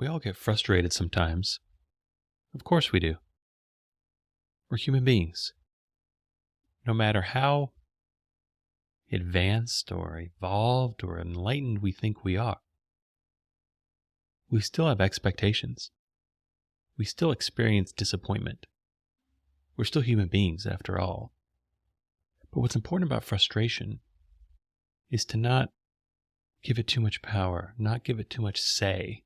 We all get frustrated sometimes. Of course we do. We're human beings. No matter how advanced or evolved or enlightened we think we are, we still have expectations. We still experience disappointment. We're still human beings after all. But what's important about frustration is to not give it too much power, not give it too much say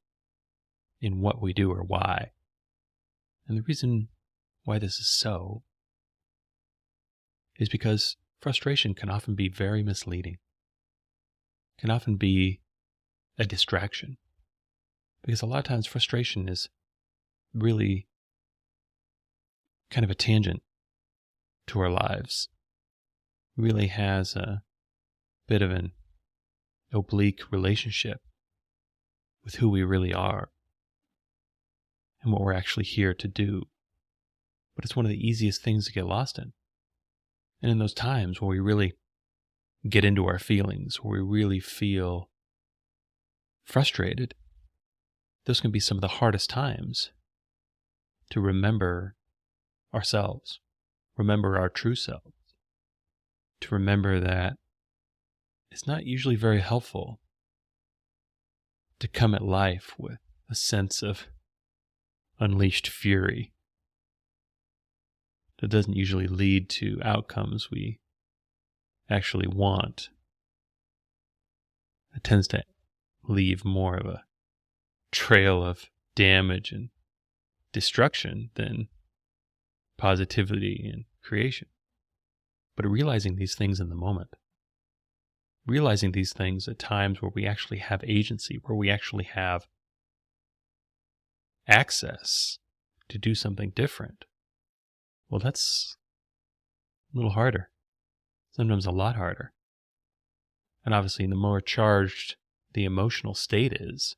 in what we do or why. And the reason why this is so is because frustration can often be very misleading, can often be a distraction. Because a lot of times frustration is really kind of a tangent to our lives. Really has a bit of an oblique relationship with who we really are and what we're actually here to do. But it's one of the easiest things to get lost in. And in those times where we really get into our feelings, where we really feel frustrated, those can be some of the hardest times to remember ourselves, remember our true selves, to remember that it's not usually very helpful to come at life with a sense of unleashed fury that doesn't usually lead to outcomes we actually want. It tends to leave more of a trail of damage and destruction than positivity and creation. But realizing these things in the moment, realizing these things at times where we actually have agency, where we actually have access to do something different, well, that's a little harder, sometimes a lot harder. And obviously, the more charged the emotional state is,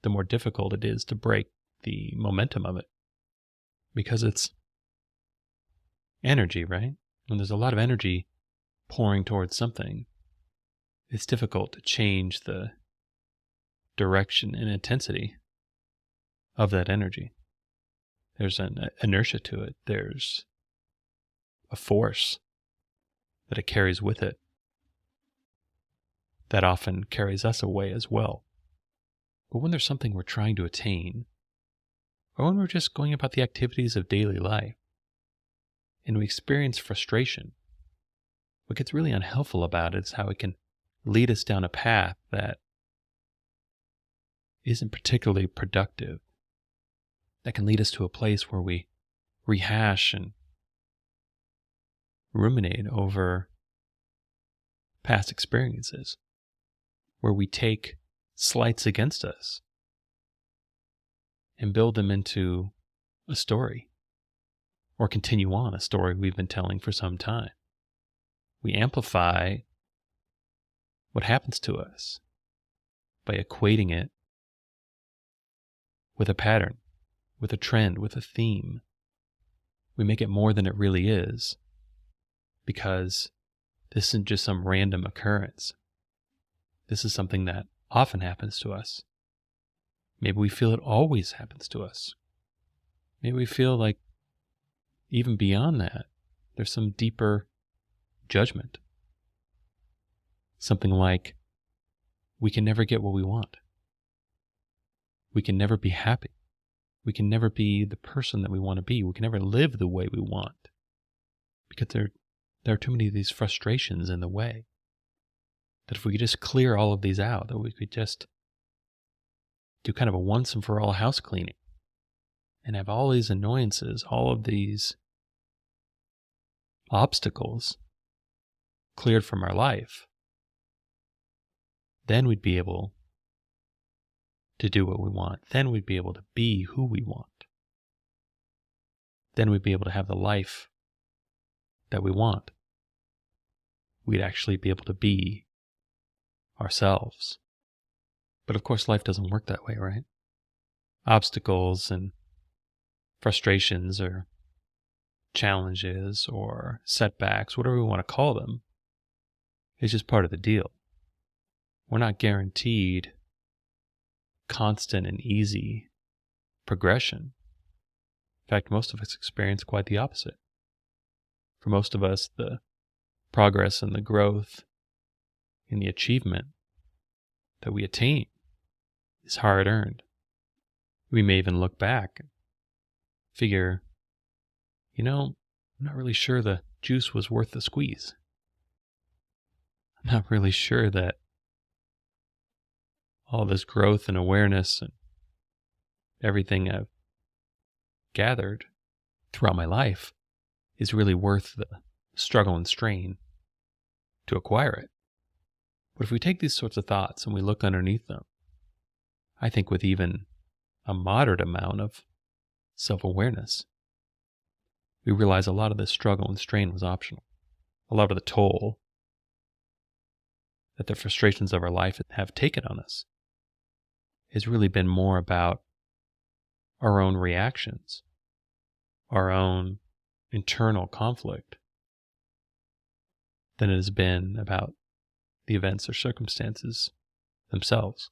the more difficult it is to break the momentum of it. Because it's energy, right? When there's a lot of energy pouring towards something, it's difficult to change the direction and intensity of that energy. There's an inertia to it. There's a force that it carries with it that often carries us away as well. But when there's something we're trying to attain, or when we're just going about the activities of daily life, and we experience frustration, what gets really unhelpful about it is how it can lead us down a path that isn't particularly productive, that can lead us to a place where we rehash and ruminate over past experiences, where we take slights against us and build them into a story, or continue on a story we've been telling for some time. We amplify what happens to us by equating it with a pattern, with a trend, with a theme. We make it more than it really is, because this isn't just some random occurrence. This is something that often happens to us. Maybe we feel it always happens to us. Maybe we feel like even beyond that, there's some deeper judgment. Something like, we can never get what we want. We can never be happy. We can never be the person that we want to be. We can never live the way we want. Because there are too many of these frustrations in the way. That if we could just clear all of these out, that we could just do kind of a once and for all house cleaning and have all these annoyances, all of these obstacles cleared from our life, then we'd be able to do what we want. Then we'd be able to be who we want. Then we'd be able to have the life that we want. We'd actually be able to be ourselves. But of course, life doesn't work that way, right? Obstacles and frustrations or challenges or setbacks, whatever we want to call them, is just part of the deal. We're not guaranteed constant and easy progression. In fact, most of us experience quite the opposite. For most of us, the progress and the growth and the achievement that we attain is hard earned. We may even look back and figure, I'm not really sure the juice was worth the squeeze. I'm not really sure that all this growth and awareness and everything I've gathered throughout my life is really worth the struggle and strain to acquire it. But if we take these sorts of thoughts and we look underneath them, I think with even a moderate amount of self-awareness, we realize a lot of this struggle and strain was optional. A lot of the toll that the frustrations of our life have taken on us has really been more about our own reactions, our own internal conflict, than it has been about the events or circumstances themselves.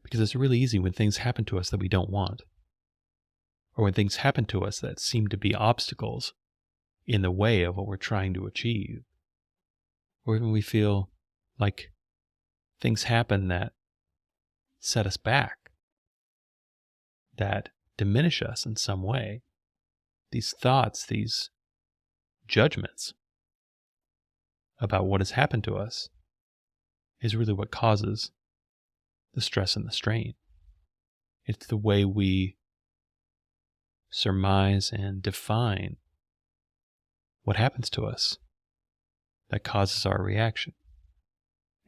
Because it's really easy when things happen to us that we don't want, or when things happen to us that seem to be obstacles in the way of what we're trying to achieve, or even we feel like things happen that set us back, that diminish us in some way. These thoughts, these judgments about what has happened to us is really what causes the stress and the strain. It's the way we surmise and define what happens to us that causes our reaction.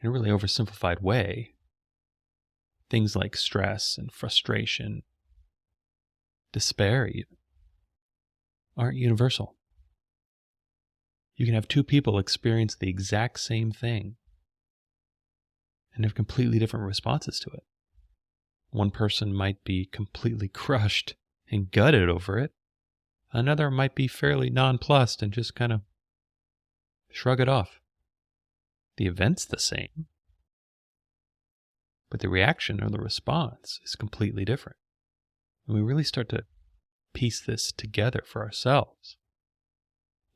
In a really oversimplified way, things like stress and frustration, despair even, aren't universal. You can have two people experience the exact same thing and have completely different responses to it. One person might be completely crushed and gutted over it. Another might be fairly nonplussed and just kind of shrug it off. The event's the same, but the reaction or the response is completely different. And we really start to piece this together for ourselves.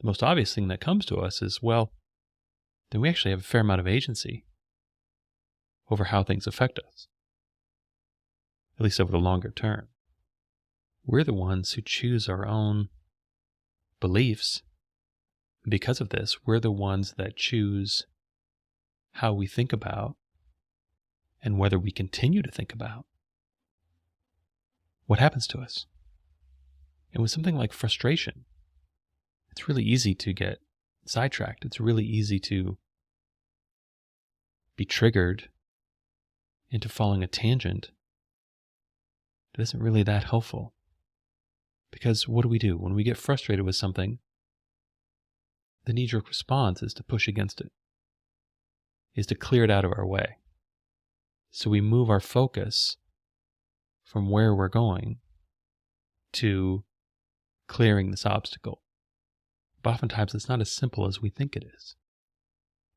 The most obvious thing that comes to us is, well, then we actually have a fair amount of agency over how things affect us, at least over the longer term. We're the ones who choose our own beliefs. Because of this, we're the ones that choose how we think about and whether we continue to think about what happens to us. And with something like frustration, it's really easy to get sidetracked. It's really easy to be triggered into following a tangent that isn't really that helpful. Because what do? When we get frustrated with something, the knee-jerk response is to push against it, is to clear it out of our way. So we move our focus from where we're going to clearing this obstacle. But oftentimes it's not as simple as we think it is.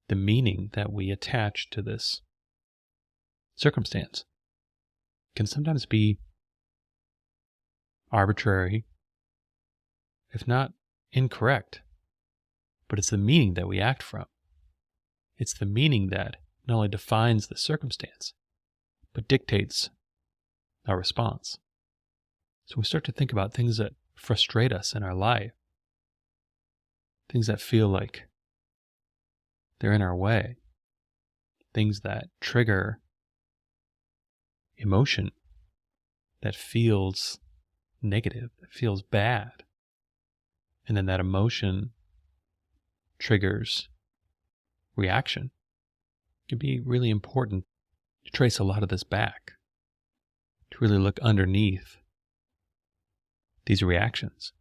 The meaning that we attach to this circumstance can sometimes be arbitrary, if not incorrect, but it's the meaning that we act from. It's the meaning that not only defines the circumstance, but dictates our response. So we start to think about things that frustrate us in our life, things that feel like they're in our way, things that trigger emotion that feels negative, that feels bad. And then that emotion triggers reaction. It can be really important to trace a lot of this back, to really look underneath these reactions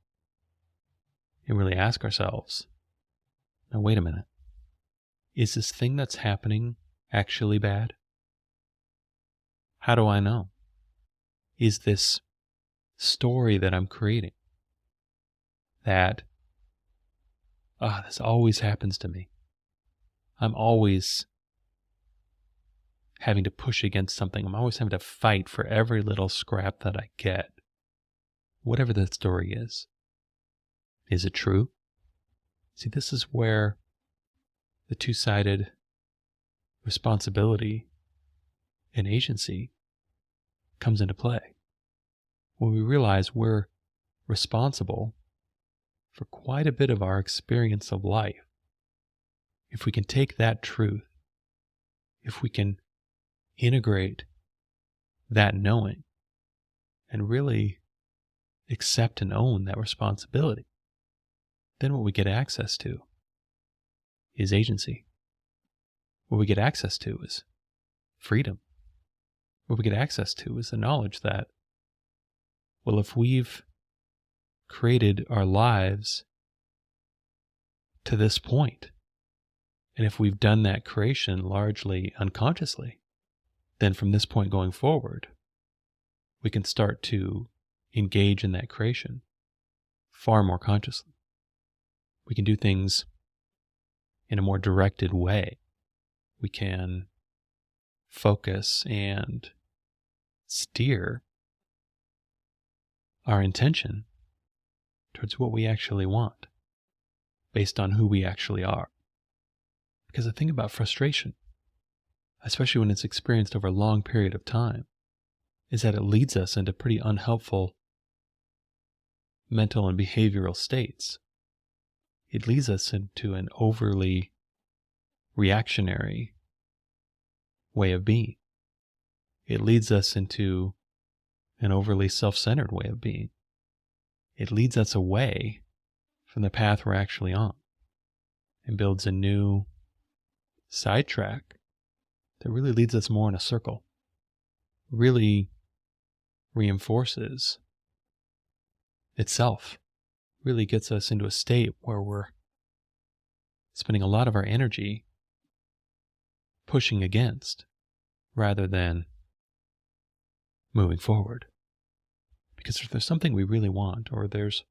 and really ask ourselves, now wait a minute, is this thing that's happening actually bad? How do I know? Is this story that I'm creating that, this always happens to me, I'm always having to push against something. I'm always having to fight for every little scrap that I get. Whatever the story is. Is it true? See, this is where the two-sided responsibility and agency comes into play. When we realize we're responsible for quite a bit of our experience of life, if we can take that truth, if we can integrate that knowing and really accept and own that responsibility, then what we get access to is agency. What we get access to is freedom. What we get access to is the knowledge that, well, if we've created our lives to this point, and if we've done that creation largely unconsciously, then from this point going forward, we can start to engage in that creation far more consciously. We can do things in a more directed way. We can focus and steer our intention towards what we actually want based on who we actually are. Because the thing about frustration, especially when it's experienced over a long period of time, is that it leads us into pretty unhelpful mental and behavioral states. It leads us into an overly reactionary way of being. It leads us into an overly self-centered way of being. It leads us away from the path we're actually on and builds a new sidetrack that really leads us more in a circle, really reinforces itself, really gets us into a state where we're spending a lot of our energy pushing against rather than moving forward. Because if there's something we really want, or there's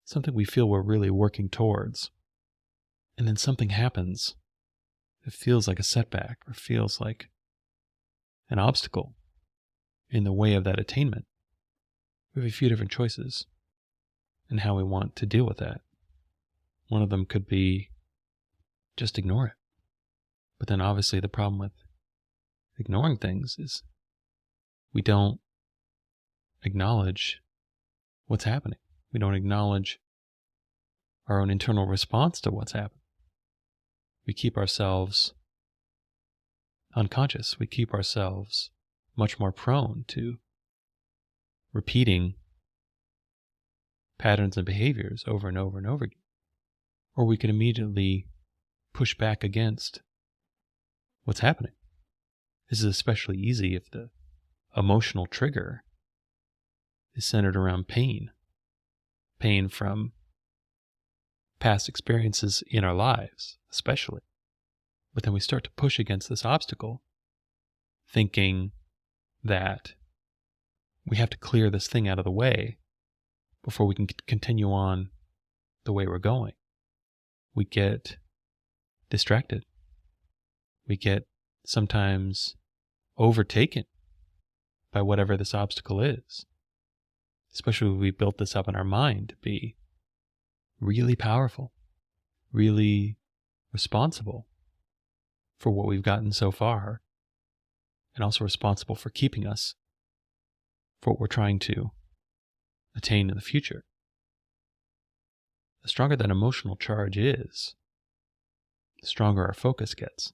something we feel we're really working towards, and then something happens that feels like a setback or feels like an obstacle in the way of that attainment, we have a few different choices in how we want to deal with that. One of them could be just ignore it. But then obviously the problem with ignoring things is we don't acknowledge what's happening. We don't acknowledge our own internal response to what's happening. We keep ourselves unconscious. We keep ourselves much more prone to repeating patterns and behaviors over and over and over again. Or we can immediately push back against what's happening. This is especially easy if the emotional trigger is centered around pain. Pain from past experiences in our lives, especially. But then we start to push against this obstacle, thinking that we have to clear this thing out of the way before we can continue on the way we're going. We get distracted. We get sometimes overtaken by whatever this obstacle is. Especially when we built this up in our mind to be really powerful, really responsible for what we've gotten so far, and also responsible for keeping us for what we're trying to attain in the future. The stronger that emotional charge is, the stronger our focus gets,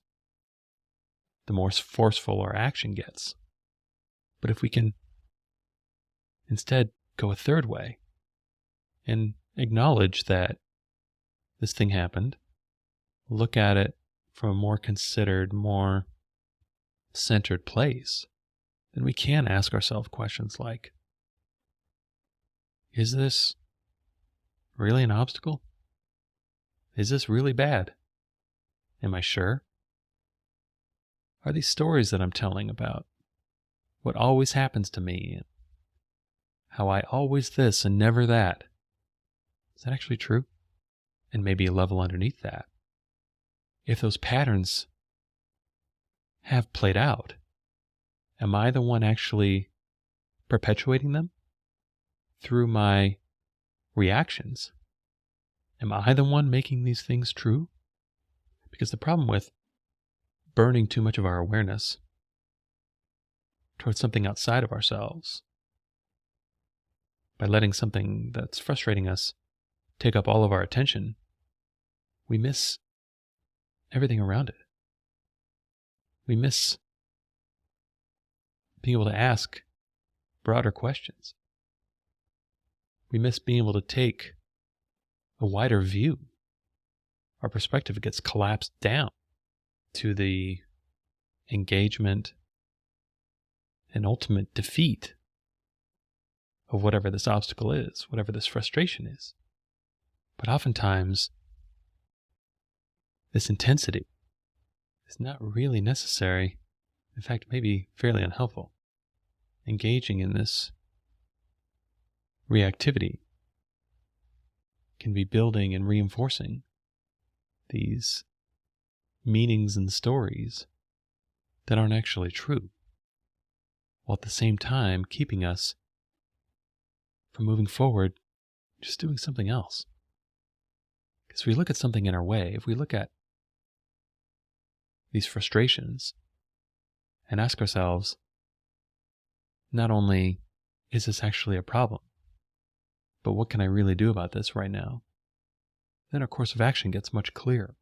the more forceful our action gets. But if we can instead go a third way and acknowledge that this thing happened, look at it from a more considered, more centered place, then we can ask ourselves questions like, is this really an obstacle? Is this really bad? Am I sure? Are these stories that I'm telling about what always happens to me and how I always this and never that, is that actually true? And maybe a level underneath that, if those patterns have played out, Am I the one actually perpetuating them through my reactions? Am I the one making these things true? Because the problem with burning too much of our awareness towards something outside of ourselves, by letting something that's frustrating us take up all of our attention, we miss everything around it. We miss being able to ask broader questions. We miss being able to take a wider view. Our perspective gets collapsed down to the engagement and ultimate defeat of whatever this obstacle is, whatever this frustration is. But oftentimes, this intensity is not really necessary. In fact, maybe fairly unhelpful. Engaging in this reactivity can be building and reinforcing these meanings and stories that aren't actually true, while at the same time keeping us from moving forward, just doing something else. Because if we look at something in our way, if we look at these frustrations and ask ourselves, not only is this actually a problem, but what can I really do about this right now? Then our course of action gets much clearer.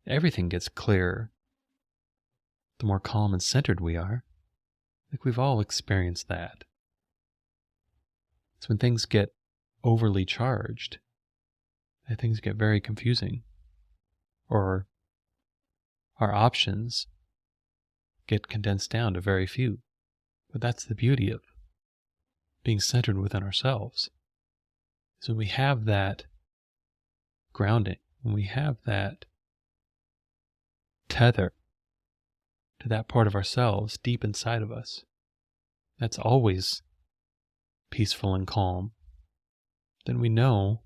Everything gets clearer the more calm and centered we are. Like we've all experienced that. It's when things get overly charged that things get very confusing, or our options get condensed down to very few. But that's the beauty of being centered within ourselves. So we have that grounding, when we have that tether to that part of ourselves deep inside of us, that's always peaceful and calm, then we know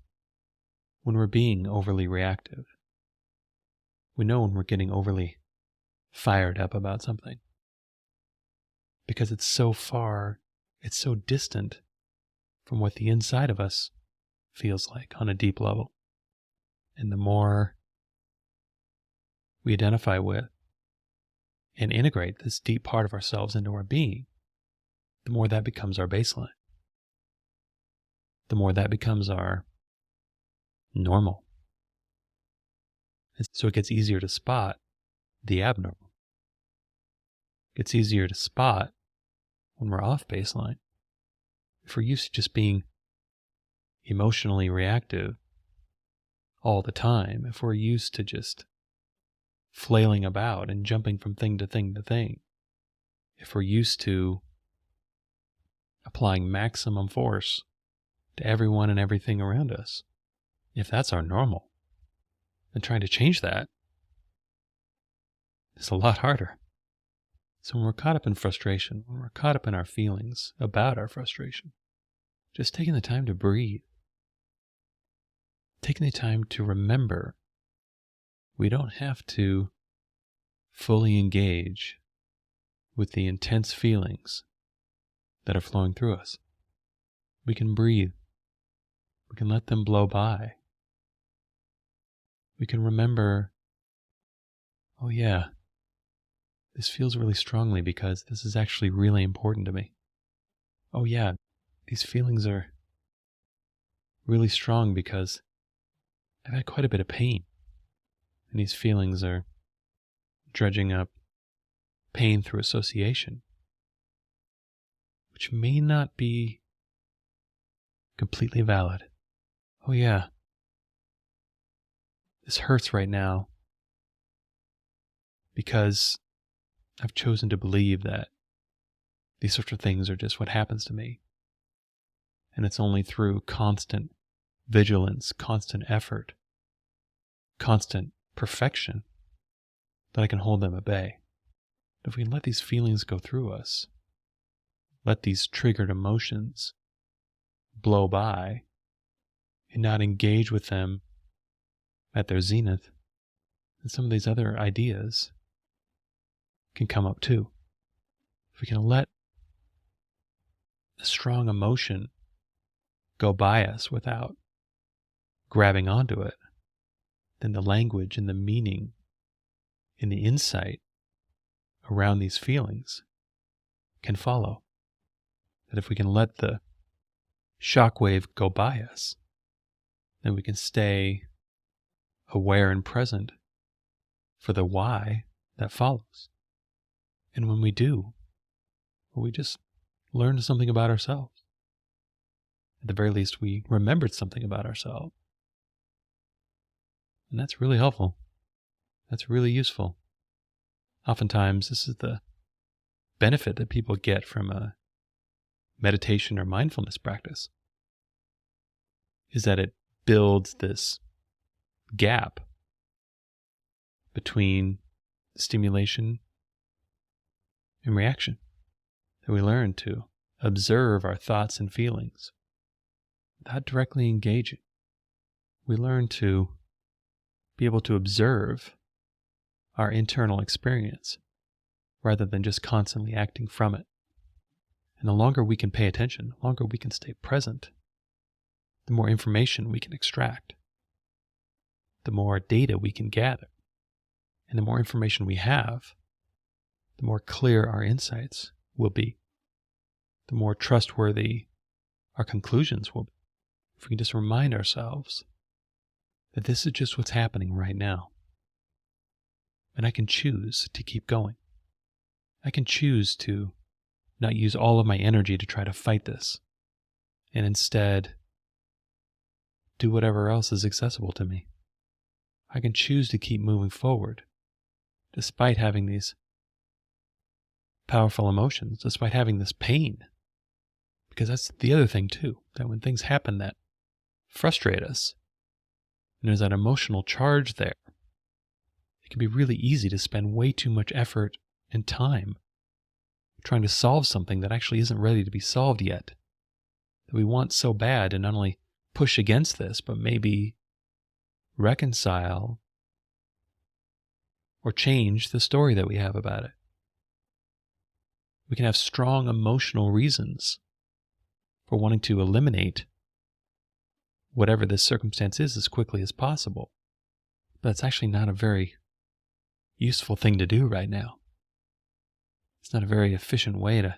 when we're being overly reactive. We know when we're getting overly fired up about something. Because it's so far, it's so distant from what the inside of us feels like on a deep level. And the more we identify with and integrate this deep part of ourselves into our being, the more that becomes our baseline. The more that becomes our normal. And so it gets easier to spot the abnormal. It gets easier to spot when we're off baseline. If we're used to just being emotionally reactive all the time, if we're used to just flailing about and jumping from thing to thing to thing, if we're used to applying maximum force to everyone and everything around us, if that's our normal, then trying to change that is a lot harder. So when we're caught up in frustration, when we're caught up in our feelings about our frustration, just taking the time to breathe, taking the time to remember we don't have to fully engage with the intense feelings that are flowing through us. We can breathe. We can let them blow by. We can remember, oh yeah, this feels really strongly because this is actually really important to me. Oh yeah, these feelings are really strong because I've had quite a bit of pain. And these feelings are dredging up pain through association, which may not be completely valid. Oh yeah, this hurts right now because I've chosen to believe that these sorts of things are just what happens to me. And it's only through constant vigilance, constant effort, constant perfection that I can hold them at bay. If we can let these feelings go through us, let these triggered emotions blow by, and not engage with them at their zenith, then some of these other ideas can come up too. if we can let a strong emotion go by us without grabbing onto it, then the language and the meaning and the insight around these feelings can follow. That if we can let the shockwave go by us, then we can stay aware and present for the why that follows. And when we do, we just learned something about ourselves. At the very least, we remembered something about ourselves. And that's really helpful. That's really useful. Oftentimes, this is the benefit that people get from a meditation or mindfulness practice, is that it builds this gap between stimulation and reaction. That we learn to observe our thoughts and feelings without directly engaging. We learn to be able to observe our internal experience rather than just constantly acting from it. And the longer we can pay attention, the longer we can stay present, the more information we can extract, the more data we can gather. And the more information we have, the more clear our insights will be, the more trustworthy our conclusions will be. If we can just remind ourselves that this is just what's happening right now. And I can choose to keep going. I can choose to not use all of my energy to try to fight this, and instead do whatever else is accessible to me. I can choose to keep moving forward, despite having these powerful emotions, despite having this pain. Because that's the other thing too, that when things happen that frustrate us, and there's that emotional charge there, it can be really easy to spend way too much effort and time trying to solve something that actually isn't ready to be solved yet. That we want so bad to not only push against this, but maybe reconcile or change the story that we have about it. We can have strong emotional reasons for wanting to eliminate whatever this circumstance is as quickly as possible. But it's actually not a very useful thing to do right now. It's not a very efficient way to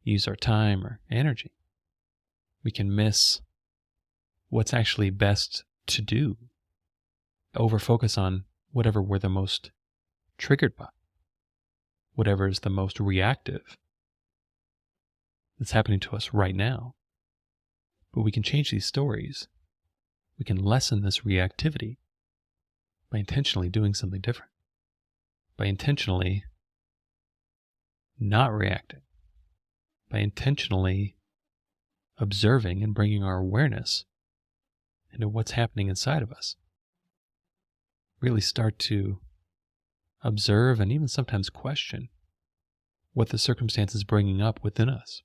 use our time or energy. We can miss what's actually best to do. Over-focus on whatever we're the most triggered by, whatever is the most reactive that's happening to us right now. But we can change these stories. We can lessen this reactivity by intentionally doing something different, by intentionally not reacting, by intentionally observing and bringing our awareness into what's happening inside of us. Really start to observe and even sometimes question what the circumstance is bringing up within us,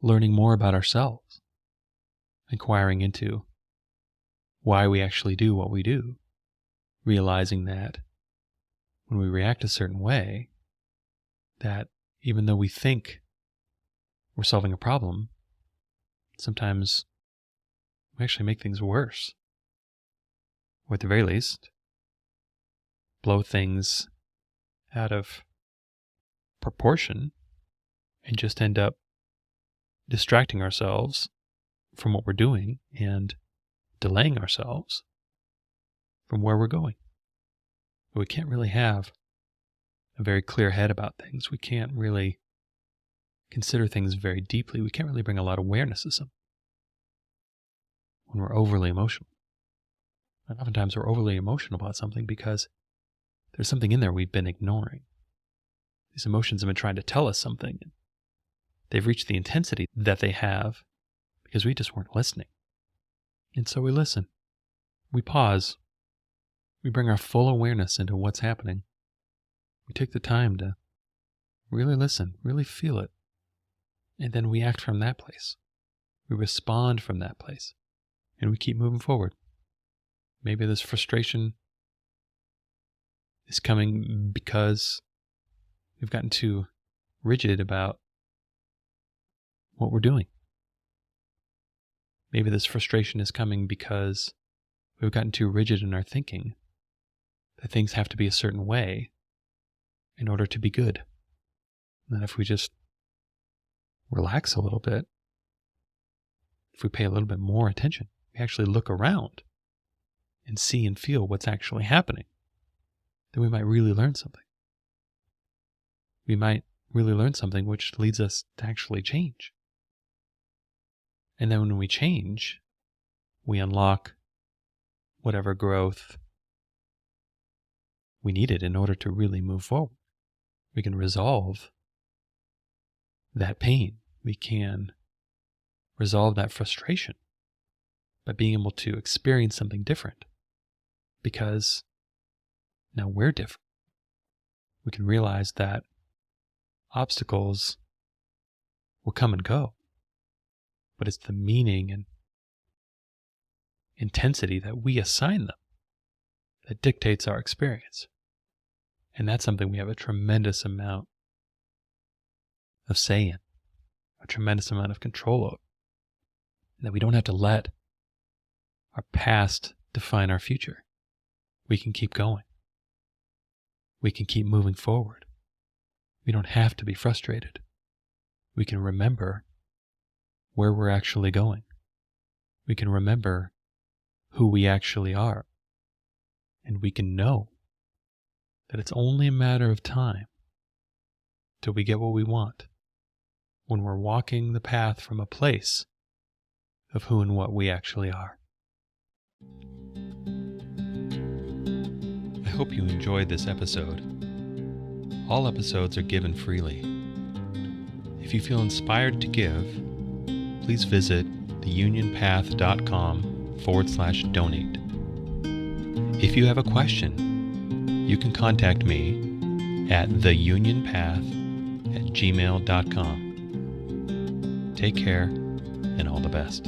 learning more about ourselves, inquiring into why we actually do what we do, realizing that when we react a certain way, that even though we think we're solving a problem, sometimes we actually make things worse. Or at the very least, blow things out of proportion and just end up distracting ourselves from what we're doing and delaying ourselves from where we're going. But we can't really have a very clear head about things. We can't really consider things very deeply. We can't really bring a lot of awareness to something when we're overly emotional. And oftentimes we're overly emotional about something because there's something in there we've been ignoring. These emotions have been trying to tell us something. They've reached the intensity that they have because we just weren't listening. And so we listen. We pause. We bring our full awareness into what's happening. We take the time to really listen, really feel it. And then we act from that place. We respond from that place. And we keep moving forward. Maybe this frustration is coming because we've gotten too rigid about what we're doing. Maybe this frustration is coming because we've gotten too rigid in our thinking that things have to be a certain way in order to be good. And that if we just relax a little bit, if we pay a little bit more attention, we actually look around and see and feel what's actually happening, then we might really learn something. We might really learn something which leads us to actually change. And then when we change, we unlock whatever growth we needed in order to really move forward. We can resolve that pain. We can resolve that frustration by being able to experience something different, because now we're different. We can realize that obstacles will come and go, but it's the meaning and intensity that we assign them that dictates our experience. And that's something we have a tremendous amount of say in, a tremendous amount of control over. And that we don't have to let our past define our future. We can keep going. We can keep moving forward. We don't have to be frustrated. We can remember where we're actually going. We can remember who we actually are. And we can know that it's only a matter of time till we get what we want, when we're walking the path from a place of who and what we actually are. I hope you enjoyed this episode. All episodes are given freely. If you feel inspired to give, please visit theunionpath.com/donate. If you have a question, you can contact me at theunionpath@gmail.com. Take care and all the best.